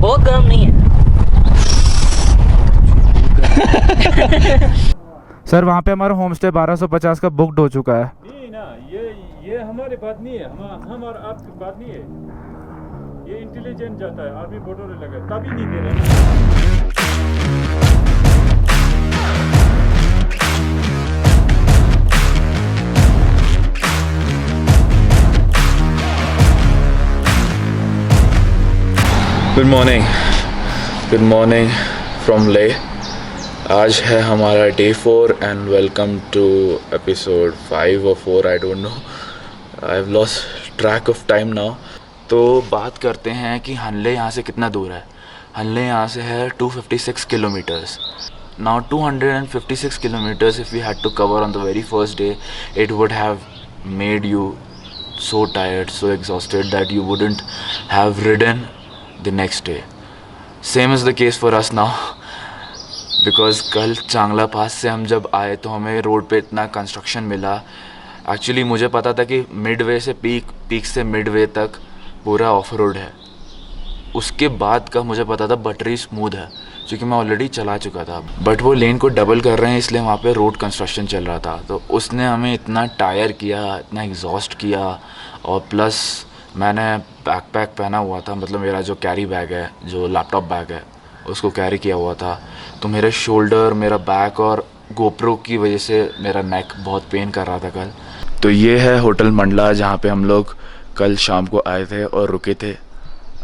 बहुत गर्म नहीं है। सर वहाँ पे हमारा होम स्टे 1250 का बुकड हो चुका है। नहीं ना, ये हमारी बात नहीं है, हम और आपकी बात नहीं है। ये इंटेलिजेंट जाता है, आर्मी बॉर्डर लगा तभी नहीं दे रहे। गुड मॉर्निंग फ्रॉम ले। आज है हमारा day 4 and welcome to episode 5 और 4, I don't know, I have lost track of time now. तो बात करते हैं कि हनले यहाँ से कितना दूर है। हनले यहाँ से है 256 kilometres. Now 256 kilometers if we had to cover on the very first day, it would have made you so tired, so exhausted that you wouldn't have ridden the next day. Same is the case for us now, because कल चांगला पास से हम जब आए तो हमें road पे इतना कंस्ट्रक्शन मिला। एक्चुअली मुझे पता था कि मिडवे से पीक से मिडवे तक पूरा ऑफ रोड है। उसके बाद का मुझे पता था बटरी स्मूथ है, क्योंकि मैं ऑलरेडी चला चुका था। बट वो लेन को डबल कर रहे हैं, इसलिए वहाँ पे रोड कंस्ट्रक्शन चल रहा था। तो उसने हमें इतना टायर किया, इतना एग्जॉस्ट किया। और प्लस मैंने बैकपैक पहना हुआ था, मतलब मेरा जो कैरी बैग है, जो लैपटॉप बैग है, उसको कैरी किया हुआ था। तो मेरे शोल्डर, मेरा बैक और गोप्रो की वजह से मेरा नेक बहुत पेन कर रहा था कल। तो ये है होटल मंडला, जहाँ पे हम लोग कल शाम को आए थे और रुके थे।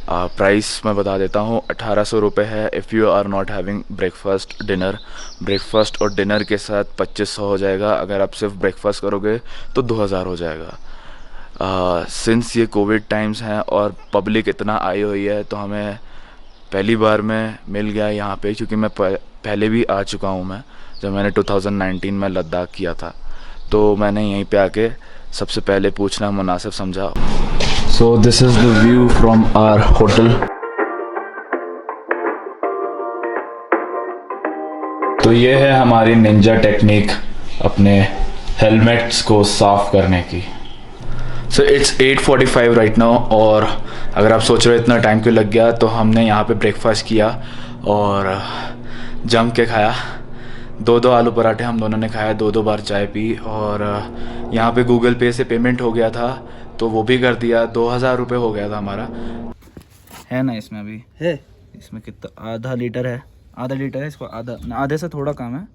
प्राइस मैं बता देता हूँ, 1800 रुपये है if you are not having breakfast dinner. Breakfast और डिनर के साथ 2500 हो जाएगा। अगर आप सिर्फ ब्रेकफास्ट करोगे तो 2000 हो जाएगा। सिंस ये कोविड टाइम्स हैं और पब्लिक इतना आई हुई है, तो हमें पहली बार में मिल गया यहाँ पे, क्योंकि मैं पहले भी आ चुका हूँ। मैं जब मैंने 2019 में लद्दाख किया था, तो मैंने यहीं पे आके सबसे पहले पूछना मुनासिब समझा। So this is the view from our hotel. तो ये है हमारी निंजा टेक्निक अपने हेलमेट्स को साफ़ करने की। So it's 8:45 right now. और अगर आप सोच रहे हो इतना टाइम क्यों लग गया, तो हमने यहाँ पे ब्रेकफास्ट किया और जम के खाया। 2 आलू पराठे हम दोनों ने खाया, 2 बार चाय पी। और यहाँ पे गूगल पे से पेमेंट हो गया था, तो वो भी कर दिया। 2000 रुपये हो गया था हमारा। है ना इसमें अभी है, इसमें कितना, आधा लीटर है। आधा लीटर है, इसको आधे से थोड़ा कम है।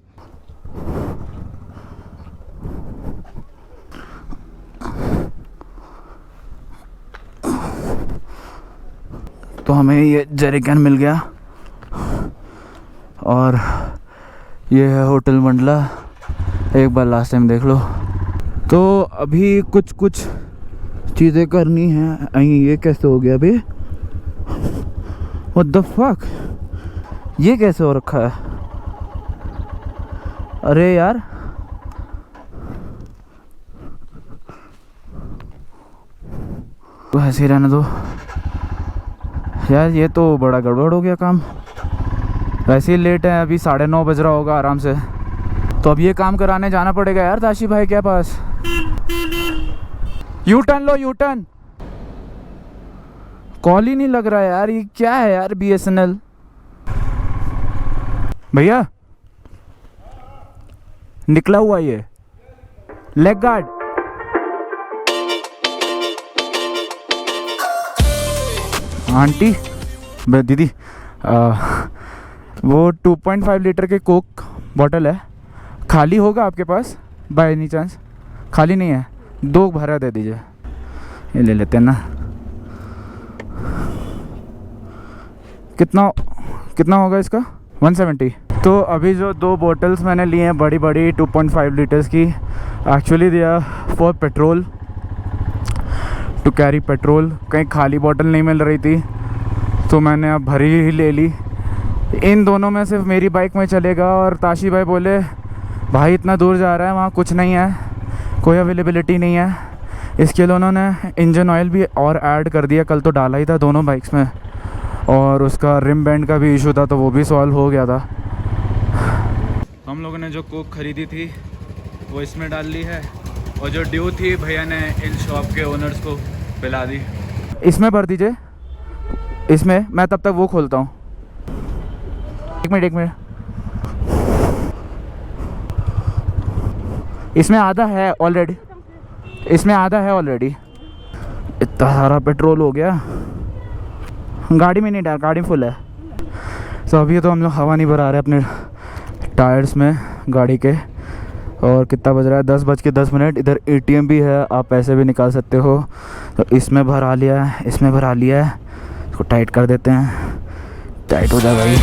तो हमें ये जरिकन मिल गया। और ये है होटल मंडला, एक बार लास्ट टाइम देख लो। तो अभी कुछ चीज़ें करनी हैं। ये कैसे हो गया अभी? व्हाट द फक, ये कैसे हो रखा है? अरे यार, तो ऐसे ही रहने दो यार, ये तो बड़ा गड़बड़ हो गया काम। वैसे ही लेट है, अभी 9:30 बज रहा होगा आराम से। तो अब ये काम कराने जाना पड़ेगा यार ताशी भाई के पास। यू टर्न लो, यू टर्न। कॉल ही नहीं लग रहा है यार, ये क्या है यार BSNL। भैया निकला हुआ ये लेग गार्ड। आंटी, दीदी, वो 2.5 लीटर के कोक बॉटल है, खाली होगा आपके पास बाय एनी चांस? खाली नहीं है, 2 भरा दे दीजिए। ये ले लेते हैं ना। कितना होगा इसका? 170। तो अभी जो 2 बॉटल्स मैंने लिए हैं बड़ी 2.5 लीटर्स की, एक्चुअली दिया for petrol, to carry petrol. कहीं खाली बॉटल नहीं मिल रही थी, तो मैंने अब भरी ही ले ली। इन दोनों में सिर्फ मेरी बाइक में चलेगा। और ताशी भाई बोले भाई इतना दूर जा रहा है, वहाँ कुछ नहीं है, कोई अवेलेबिलिटी नहीं है। इसके लिए उन्होंने इंजन ऑयल भी और ऐड कर दिया। कल तो डाला ही था दोनों बाइक्स में, और उसका रिम बैंड का भी इशू था, तो वो भी सॉल्व हो गया था। हम लोगों ने जो कोक ख़रीदी थी वो इसमें डाल ली है, और जो ड्यू थी भैया ने इन शॉप के ओनर्स को पिला दी। इसमें भर दीजिए, इसमें मैं तब तक वो खोलता हूँ। एक मिनट इसमें आधा है ऑलरेडी, इतना सारा पेट्रोल हो गया। गाड़ी में नहीं डाल, गाड़ी फुल है। तो अभी तो हम लोग हवा नहीं भरा रहे अपने टायर्स में गाड़ी के। और कितना बज रहा है, 10:10। इधर ATM भी है, आप पैसे भी निकाल सकते हो। तो इसमें भरा लिया है, इसको टाइट कर देते हैं। टाइट हो जाए भाई।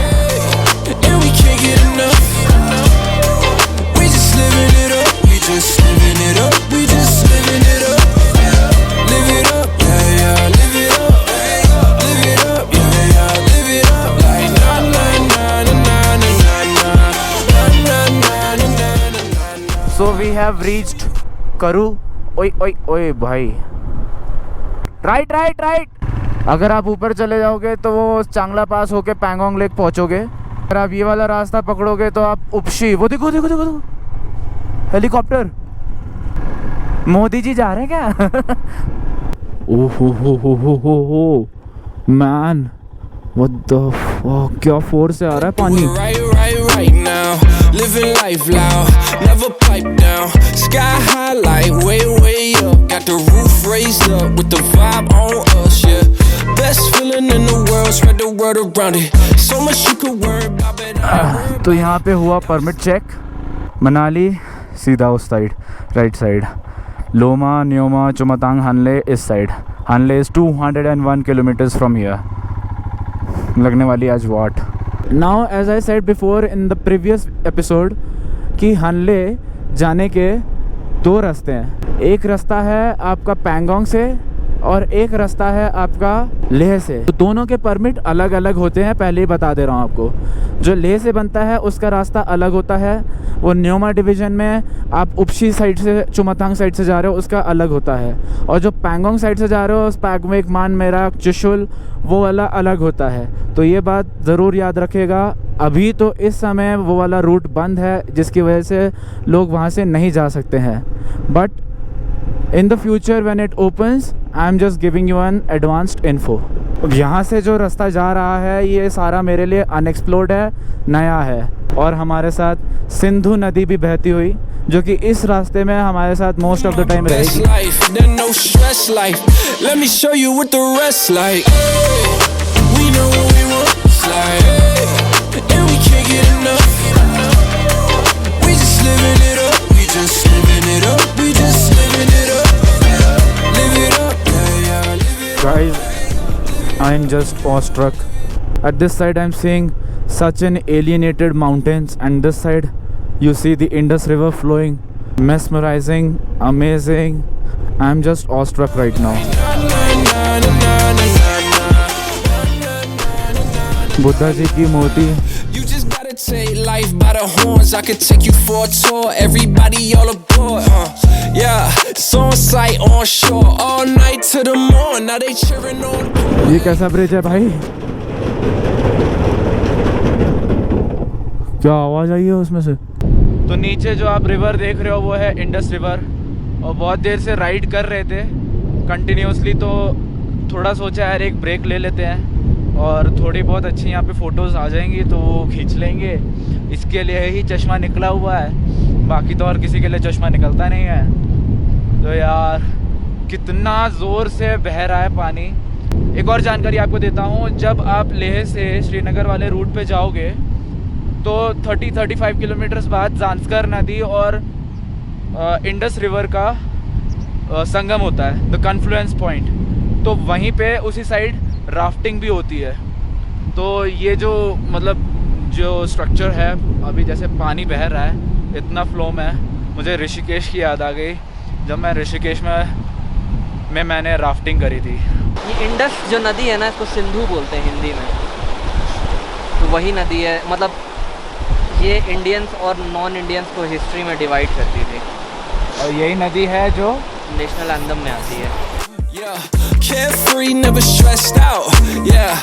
So we have reached करू। ओए भाई, राइट। अगर आप ऊपर चले जाओगे तो वो चांगला पास होके पैंगोंग लेक पहुंचोगे। अगर आप ये वाला रास्ता पकड़ोगे तो आप उपशी, वो देखो हेलीकॉप्टर, मोदी जी जा रहे हैं क्या? ओहो मैन, व्हाट द फक, क्या फोर्स से आ रहा है पानी। Right now, living life loud, never pipe down. Sky high, like way up. Got the roof raised up with the vibe on us, yeah. Best feeling in the world, spread the word around it. So much you could worry about, but तो यहाँ पे हुआ permit check. Manali सीधा उस side, right side. Loma, Nyoma, Chumathang, Hanle इस side. Hanle is 201 kilometres from here. लगने वाली आज वाट। Now as I said before in the previous episode कि हानले जाने के 2 रास्ते हैं। एक रास्ता है आपका पैंगोंग से और एक रास्ता है आपका लेह से। तो दोनों के परमिट अलग अलग होते हैं, पहले ही बता दे रहा हूँ आपको। जो लेह से बनता है उसका रास्ता अलग होता है। वो न्योमा डिवीज़न में आप उपशी साइड से, चुमतांग साइड से जा रहे हो, उसका अलग होता है। और जो पैंगोंग साइड से जा रहे हो, पैगमेक, मान मेरा, चुशुल, वो वाला अलग होता है। तो ये बात ज़रूर याद रखिएगा। अभी तो इस समय वो वाला रूट बंद है, जिसकी वजह से लोग वहाँ से नहीं जा सकते हैं। But in the future when it opens, I am just giving you N advanced info. यहाँ से जो रास्ता जा रहा है ये सारा मेरे लिए अनएक्सप्लोर्ड है, नया है। और हमारे साथ सिंधु नदी भी बहती हुई, जो कि इस रास्ते में हमारे साथ मोस्ट ऑफ द टाइम रहेगी। Guys, I'm just awestruck. At this side I'm seeing such an alienated mountains, and this side you see the Indus River flowing, mesmerizing, amazing. I'm just awestruck right now. Buddha ji की मूर्ति। You just gotta take life by the horns. I could take you for a tour. Everybody all aboard, yeah. It's on site, on shore, all night to the morning. Now they cheering on. ये कैसा bridge है भाई? क्या आवाज़ आई है उसमें से? तो नीचे जो आप रिवर देख रहे हो वो है इंडस रिवर। और बहुत देर से राइड कर रहे थे कंटिन्यूसली, तो थोड़ा सोचा यार एक ब्रेक ले लेते हैं और थोड़ी बहुत अच्छी यहाँ पे फ़ोटोज़ आ जाएंगी तो वो खींच लेंगे। इसके लिए ही चश्मा निकला हुआ है, बाकी तो और किसी के लिए चश्मा निकलता नहीं है। तो यार कितना ज़ोर से बह रहा है पानी। एक और जानकारी आपको देता हूँ, जब आप लेह से श्रीनगर वाले रूट पे जाओगे तो 30-35 किलोमीटर्स बाद ज़ांस्कर नदी और इंडस रिवर का संगम होता है, द कन्फ्लुएंस पॉइंट। तो वहीं पे उसी साइड राफ्टिंग भी होती है। तो ये जो मतलब जो स्ट्रक्चर है, अभी जैसे पानी बह रहा है इतना फ्लो में, मुझे ऋषिकेश की याद आ गई जब मैं ऋषिकेश में मैंने राफ्टिंग करी थी। ये इंडस जो नदी है ना, इसको सिंधु बोलते हैं हिंदी में। तो वही नदी है, मतलब ये इंडियंस और नॉन इंडियंस को हिस्ट्री में डिवाइड करती थी। और यही नदी है जो नेशनल एंथम में आती है। Yeah, carefree, never stressed out. Yeah,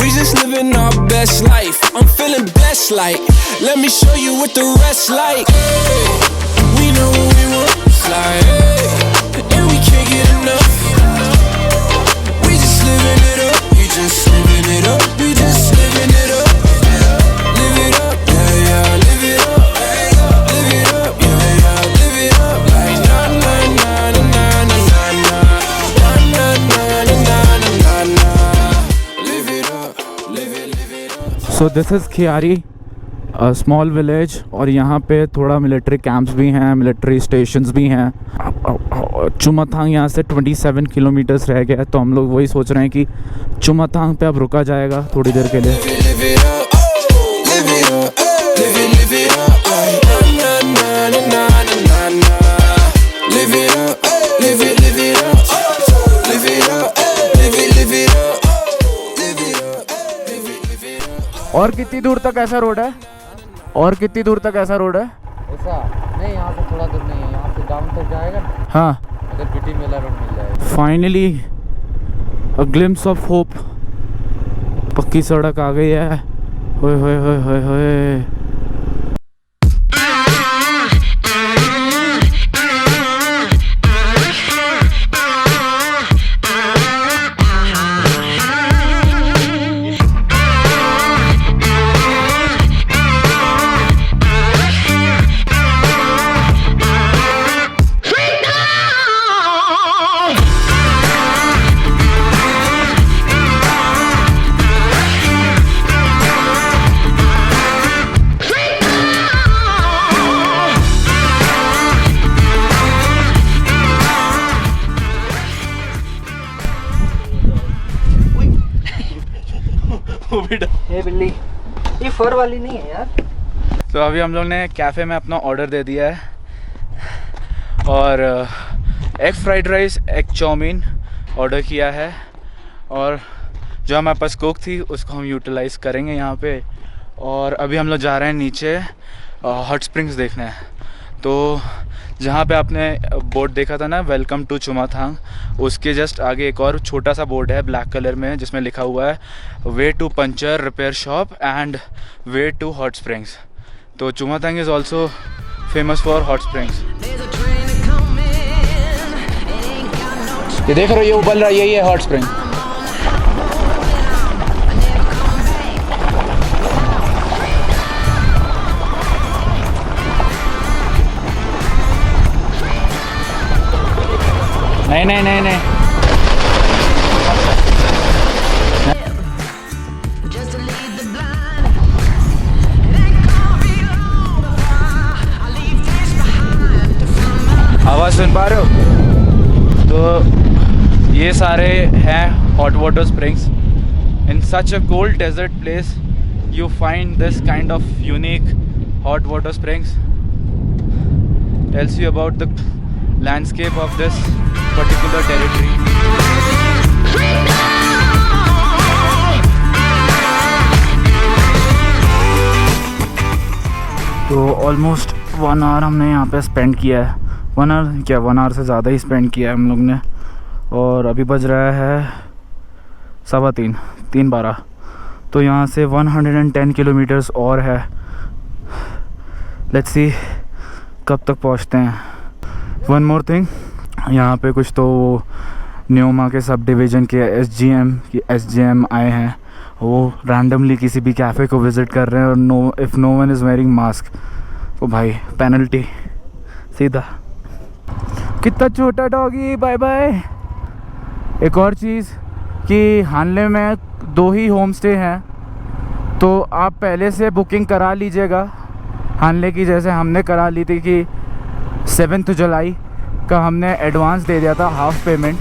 we just living our best life. I'm feeling blessed, like, let me show you what the rest like. Hey, we know what we want, like, hey, and we can't get enough. We just living it up, we just living it up, we just living it up. Live it up, yeah, yeah, live it up. Live it up, yeah, yeah, live it up. Like na na na na na na na na na na na na. Live it up, live it up. So this is Khiyari, small village, और यहाँ पे थोड़ा military camps भी हैं, military stations भी हैं। चुमाथांग यहाँ से 27 किलोमीटर्स रह गया है, तो हम लोग वही सोच रहे हैं कि चुमाथांग पे अब रुका जाएगा थोड़ी देर के लिए। Live it up, live it up, live it up. Like na na na na na na. Live it up, live it up, live it up, live it up, live it up, live it up, live it up. और कितनी दूर तक ऐसा road है? और कितनी दूर तक ऐसा रोड है? ऐसा नहीं, यहाँ से थोड़ा दूर नहीं है, यहाँ से डाउन तक जाएगा ना, हाँ, अगर बीटी मेला रोड मिल जाएगा। Finally a glimpse of hope. पक्की सड़क आ गई है। होए होए होए होए होए। ये बिल्ली, ये फर वाली नहीं है यार। तो अभी हम लोग ने कैफ़े में अपना ऑर्डर दे दिया है, और egg fried rice, egg chow mein order किया है, और जो हमारे पास कोक थी उसको हम यूटिलाइज़ करेंगे यहाँ पे। और अभी हम लोग जा रहे हैं नीचे हॉट स्प्रिंग्स देखने। तो जहाँ पे आपने बोर्ड देखा था ना, वेलकम टू चुमाथांग, उसके जस्ट आगे एक और छोटा सा बोर्ड है ब्लैक कलर में, जिसमें लिखा हुआ है way to puncture repair shop and way to hot springs. तो Chumathang is also famous for hot springs. ये देख रहे हो, ये उबल रहा है, यही है हॉट स्प्रिंग। नहीं नहीं नहीं नहीं, आवाज़ सुन पा रहे हो? तो ये सारे हैं hot water springs. In such a cold desert place you find this kind of unique hot water springs. Tells you about the landscape of this particular territory. तो ऑलमोस्ट 1 आवर हमने यहाँ पे स्पेंड किया है। 1 आवर क्या, 1 our से ज़्यादा ही spend किया है हम लोग ने। और अभी बज रहा है 3:15। तो यहाँ से 110 किलोमीटर्स और है। लेट्स सी कब तक पहुँचते हैं। वन मोर थिंग, यहाँ पे कुछ तो न्योमा के सब डिवीज़न के एसजीएम आए हैं। वो रैंडमली किसी भी कैफ़े को विज़िट कर रहे हैं, और if no one is wearing mask तो भाई पेनल्टी सीधा। कितना छोटा डॉगी, बाय बाय। एक और चीज़ कि हानले में 2 ही होम स्टे हैं, तो आप पहले से बुकिंग करा लीजिएगा हानले की, जैसे हमने करा ली थी कि 7 जुलाई का हमने एडवांस दे दिया था, हाफ पेमेंट।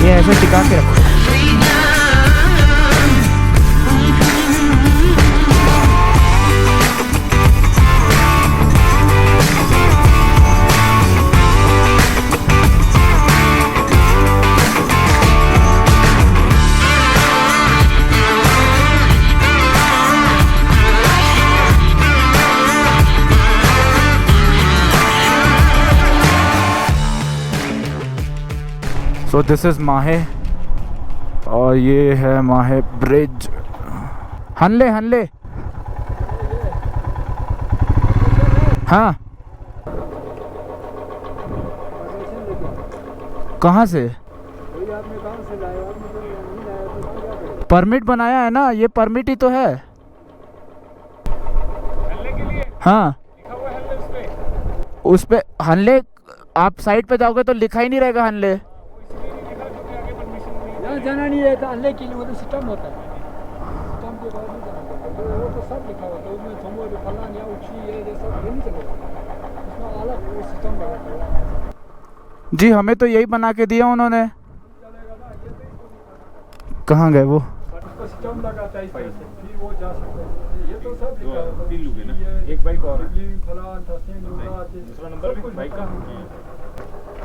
ये ऐसे टिका के रखो। सो दिस इज़ माहे और ये है माहे ब्रिज। हनले हनले हाँ कहाँ से परमिट बनाया है ना, ये परमिट ही तो है। हाँ उस पे हनले, आप साइड पे जाओगे तो लिखा ही नहीं रहेगा हनले। यहाँ जाना नहीं है तो हल्ले के लिए वो तो सिस्टम होता है, सिस्टम के बाद नहीं जाना पड़ता, वो तो सब लिखा होता है उसमें, थमो जो फलान या उची ये सब ये नहीं चलेगा, उसमें अलग वो सिस्टम लगा है। जी हमें तो यही बना के दिया उन्होंने। कहाँ गए वो? उसको सिस्टम लगाता है इस तरह से, फिर वो जा सकता है। ये तो सब लिखा है, 3 लोग हैं ना, एक बाइक और फलान तस्लीम लूंगा, दूसरा नंबर भी बाइक का,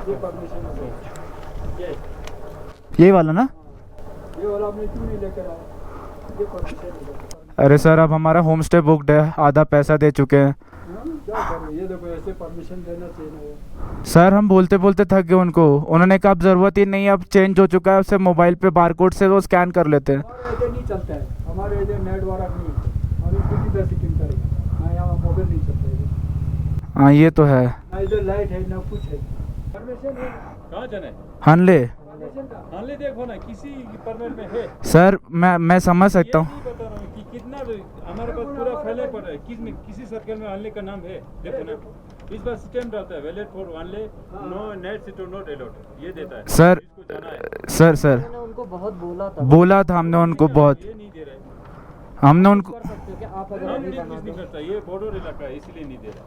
ये परमिशन है, यही वाला ना? ये वाला आपने क्यों नहीं लेकर आया, ये परमिशन है। अरे सर अब हमारा होम स्टे बुकड है, आधा पैसा दे चुके हैं। क्या करें, ये देखो ऐसे परमिशन देना चाहिए ना वो। सर हम बोलते बोलते थक गए उनको, उन्होंने कहा अब ज़रूरत ही नहीं है, अब चेंज हो चुका है, उससे मोबाइल पे बारकोड से वो स्कैन कर लेते हैं। हमारे इधर नहीं चलता है, हमारे इधर नेट वाला नहीं है, और इसको किधर से किन करेगा ना, यहाँ मोबाइल नहीं चलता है, हाँ ये तो है। ना इधर लाइट है ना कुछ है। परमिशन है कहाँ जाना है? हनले हाँ ले देखो ना, किसी परमिट में है। सर मैं समझ सकता हूँ। ये नहीं बता रहा हूँ कि कितना हमारे पास पूरा फैले पड़ा है, किसी सर्कल में हनले का नाम है, देखो ना इस बार सिस्टम रहता है, valid for Hanle, no net sit not allowed, ये देता है सर इसको जाना है। सर मैंने उनको बहुत बोला था हमने उनको बहुत, ये नहीं दे रहा है, हमने उनको कर सकते हो कि आप अगर हम अभी नहीं बना कुछ नहीं दो। करता, ये बॉर्डर इलाका है इसलिए नहीं दे रहा।